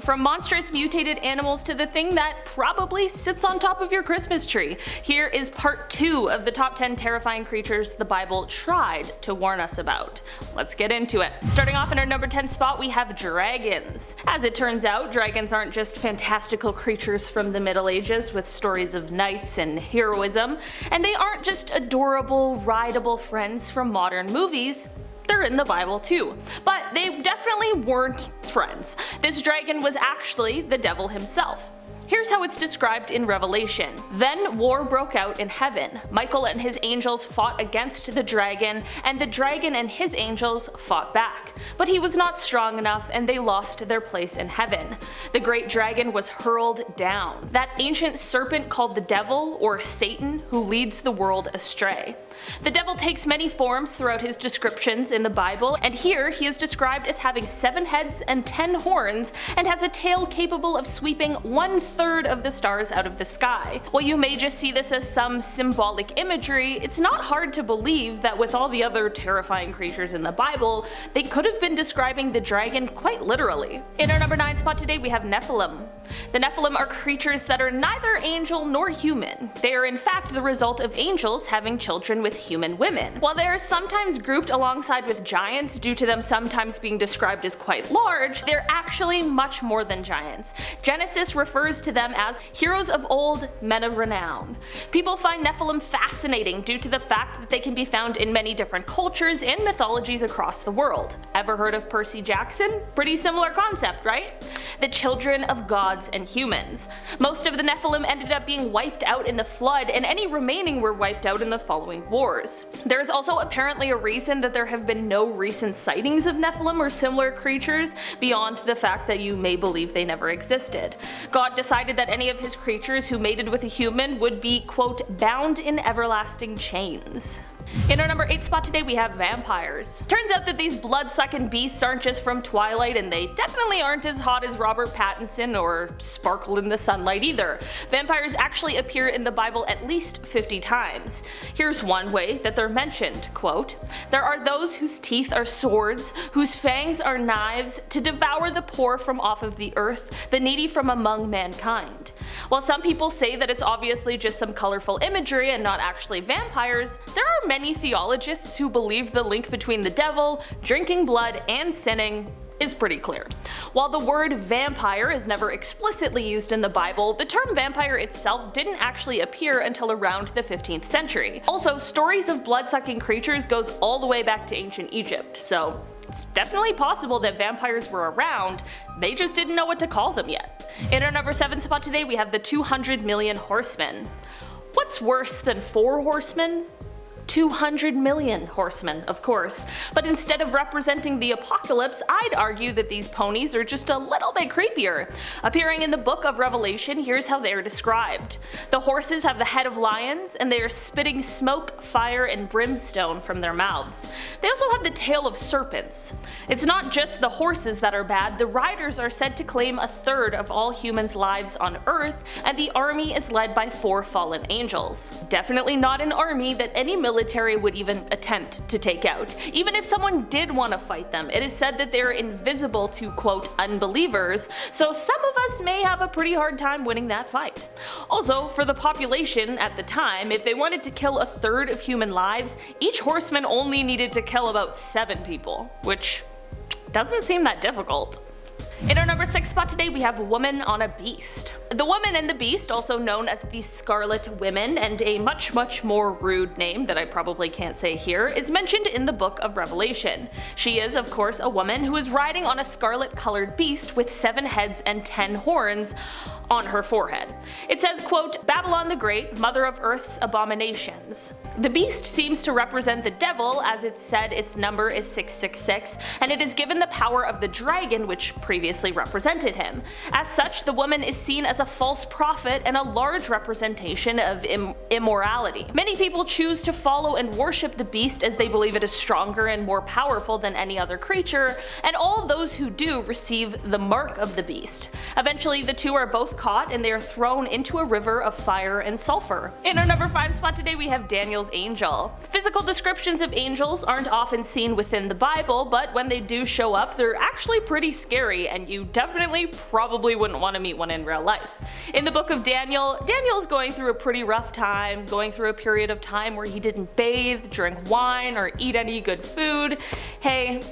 from monstrous mutated animals to the thing that probably sits on top of your Christmas tree. Here is part 2 of the top 10 terrifying creatures the Bible tried to warn us about. Let's get into it. Starting off in our number 10 spot, we have dragons. As it turns out, dragons aren't just fantastical creatures from the Middle Ages with stories of knights and heroism, and they aren't just adorable, rideable friends from modern movies. They're in the Bible too. But they definitely weren't friends. This dragon was actually the devil himself. Here's how it's described in Revelation. Then war broke out in heaven. Michael and his angels fought against the dragon, and the dragon and his angels fought back. But he was not strong enough, and they lost their place in heaven. The great dragon was hurled down, that ancient serpent called the devil, or Satan, who leads the world astray. The devil takes many forms throughout his descriptions in the Bible, and here he is described as having 7 heads and 10 horns, and has a tail capable of sweeping 1/3 of the stars out of the sky. While you may just see this as some symbolic imagery, it's not hard to believe that with all the other terrifying creatures in the Bible, they could have been describing the dragon quite literally. In our number 9 spot today, we have Nephilim. The Nephilim are creatures that are neither angel nor human. They are in fact the result of angels having children with human women. While they are sometimes grouped alongside with giants due to them sometimes being described as quite large, they're actually much more than giants. Genesis refers to them as heroes of old, men of renown. People find Nephilim fascinating due to the fact that they can be found in many different cultures and mythologies across the world. Ever heard of Percy Jackson? Pretty similar concept, right? The children of gods and humans. Most of the Nephilim ended up being wiped out in the flood, and any remaining were wiped out in the following wars. There is also apparently a reason that there have been no recent sightings of Nephilim or similar creatures beyond the fact that you may believe they never existed. God decided that any of his creatures who mated with a human would be, quote, bound in everlasting chains. In our number 8 spot today, we have vampires. Turns out that these blood-sucking beasts aren't just from Twilight, and they definitely aren't as hot as Robert Pattinson or sparkle in the sunlight either. Vampires actually appear in the Bible at least 50 times. Here's one way that they're mentioned, quote, "There are those whose teeth are swords, whose fangs are knives, to devour the poor from off of the earth, the needy from among mankind." While some people say that it's obviously just some colorful imagery and not actually vampires, there are many theologists who believe the link between the devil, drinking blood, and sinning is pretty clear. While the word vampire is never explicitly used in the Bible, the term vampire itself didn't actually appear until around the 15th century. Also, stories of blood-sucking creatures goes all the way back to ancient Egypt, so it's definitely possible that vampires were around, they just didn't know what to call them yet. In our number 7 spot today, we have the 200 Million Horsemen. What's worse than 4 horsemen? 200 million horsemen, of course. But instead of representing the apocalypse, I'd argue that these ponies are just a little bit creepier. Appearing in the book of Revelation, here's how they are described. The horses have the head of lions, and they are spitting smoke, fire, and brimstone from their mouths. They also have the tail of serpents. It's not just the horses that are bad, the riders are said to claim 1/3 of all humans' lives on Earth, and the army is led by 4 fallen angels. Definitely not an army that any military would even attempt to take out. Even if someone did want to fight them, it is said that they're invisible to, quote, unbelievers, so some of us may have a pretty hard time winning that fight. Also, for the population at the time, if they wanted to kill 1/3 of human lives, each horseman only needed to kill about 7 people, which doesn't seem that difficult. In our number 6 spot today, we have Woman on a Beast. The Woman and the Beast, also known as the Scarlet Women, and a much more rude name that I probably can't say here, is mentioned in the book of Revelation. She is, of course, a woman who is riding on a scarlet-colored beast with 7 heads and 10 horns on her forehead. It says, quote, "Babylon the Great, mother of Earth's abominations." The beast seems to represent the devil, as it said its number is 666, and it is given the power of the dragon, which previously represented him. As such, the woman is seen as a false prophet and a large representation of immorality. Many people choose to follow and worship the beast as they believe it is stronger and more powerful than any other creature, and all those who do receive the mark of the beast. Eventually, the two are both caught and they are thrown into a river of fire and sulfur. In our number 5 spot today, we have Daniel's angel. Physical descriptions of angels aren't often seen within the Bible, but when they do show up, they're actually pretty scary and you definitely probably wouldn't want to meet one in real life. In the book of Daniel, Daniel's going through a pretty rough time, going through a period of time where he didn't bathe, drink wine, or eat any good food. Hey,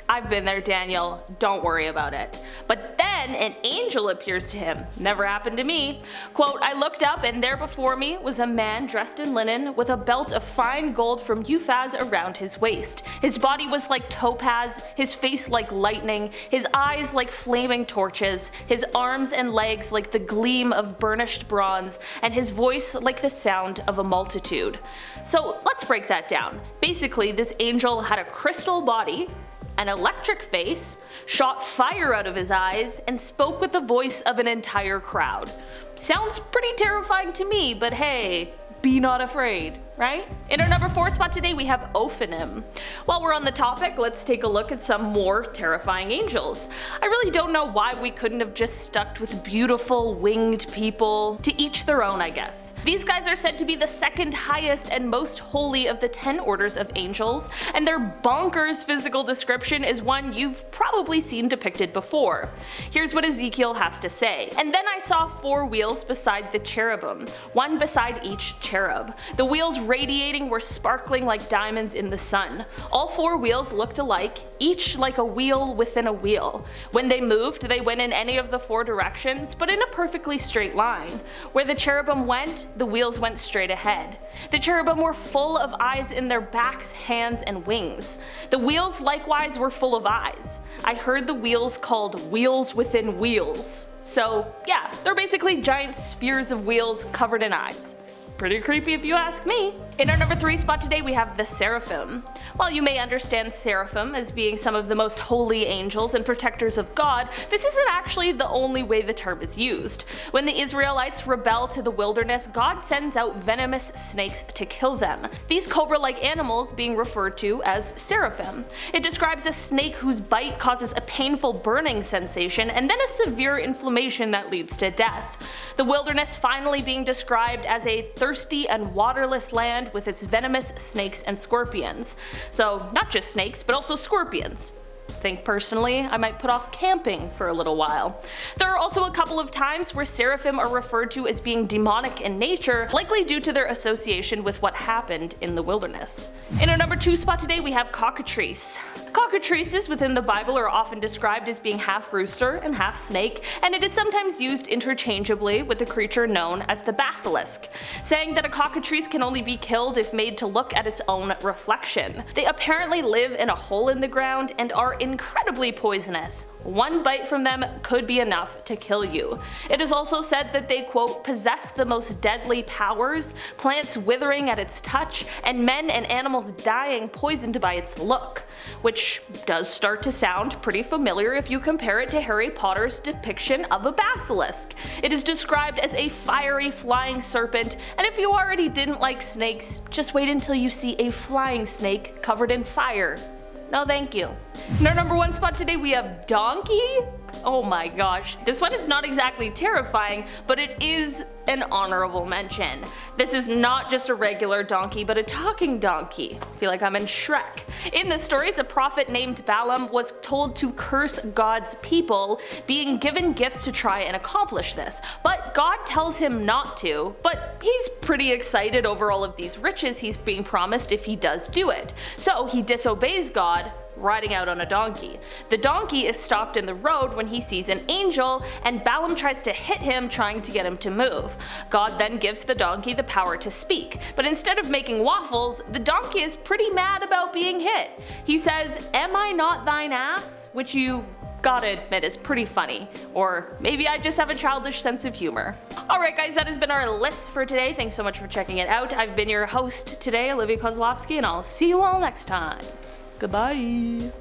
I've been there, Daniel, don't worry about it. But then an angel appears to him. Never happened to me. Quote, I looked up and there before me was a man dressed in linen with a belt of fine gold from Uphaz around his waist. His body was like topaz, his face like lightning, his eyes like flaming torches, his arms and legs like the gleam of burnished bronze, and his voice like the sound of a multitude. So let's break that down. Basically, this angel had a crystal body, an electric face, shot fire out of his eyes, and spoke with the voice of an entire crowd. Sounds pretty terrifying to me, but hey, be not afraid, right? In our number 4 spot today we have Ophanim. While we're on the topic, let's take a look at some more terrifying angels. I really don't know why we couldn't have just stuck with beautiful winged people. To each their own, I guess. These guys are said to be the second highest and most holy of the 10 orders of angels, and their bonkers physical description is one you've probably seen depicted before. Here's what Ezekiel has to say. And then I saw 4 wheels beside the cherubim, one beside each cherub. The wheels radiating were sparkling like diamonds in the sun. All 4 wheels looked alike, each like a wheel within a wheel. When they moved, they went in any of the 4 directions, but in a perfectly straight line. Where the cherubim went, the wheels went straight ahead. The cherubim were full of eyes in their backs, hands, and wings. The wheels likewise were full of eyes. I heard the wheels called wheels within wheels. So yeah, they're basically giant spheres of wheels covered in eyes. Pretty creepy if you ask me. In our number 3 spot today we have the Seraphim. While you may understand Seraphim as being some of the most holy angels and protectors of God, this isn't actually the only way the term is used. When the Israelites rebel to the wilderness, God sends out venomous snakes to kill them. These cobra-like animals being referred to as Seraphim. It describes a snake whose bite causes a painful burning sensation and then a severe inflammation that leads to death. The wilderness finally being described as a thirsty and waterless land with its venomous snakes and scorpions. So not just snakes, but also scorpions. Think personally, I might put off camping for a little while. There are also a couple of times where Seraphim are referred to as being demonic in nature, likely due to their association with what happened in the wilderness. In our number 2 spot today we have Cockatrice. Cockatrices within the Bible are often described as being half rooster and half snake, and it is sometimes used interchangeably with the creature known as the basilisk, saying that a cockatrice can only be killed if made to look at its own reflection. They apparently live in a hole in the ground and are incredibly poisonous. One bite from them could be enough to kill you. It is also said that they, quote, possess the most deadly powers, plants withering at its touch, and men and animals dying poisoned by its look. Which does start to sound pretty familiar if you compare it to Harry Potter's depiction of a basilisk. It is described as a fiery flying serpent, and if you already didn't like snakes, just wait until you see a flying snake covered in fire. No thank you. In our number 1 spot today we have Donkey. Oh my gosh, this one is not exactly terrifying, but it is an honorable mention. This is not just a regular donkey, but a talking donkey. I feel like I'm in Shrek. In the stories, a prophet named Balaam was told to curse God's people, being given gifts to try and accomplish this. But God tells him not to, but he's pretty excited over all of these riches he's being promised if he does do it. So he disobeys God, riding out on a donkey. The donkey is stopped in the road when he sees an angel, and Balaam tries to hit him, trying to get him to move. God then gives the donkey the power to speak, but instead of making waffles, the donkey is pretty mad about being hit. He says, "Am I not thine ass?" which you gotta admit is pretty funny. Or maybe I just have a childish sense of humor. Alright guys, that has been our list for today. Thanks so much for checking it out. I've been your host today, Olivia Kozlowski, and I'll see you all next time. Goodbye.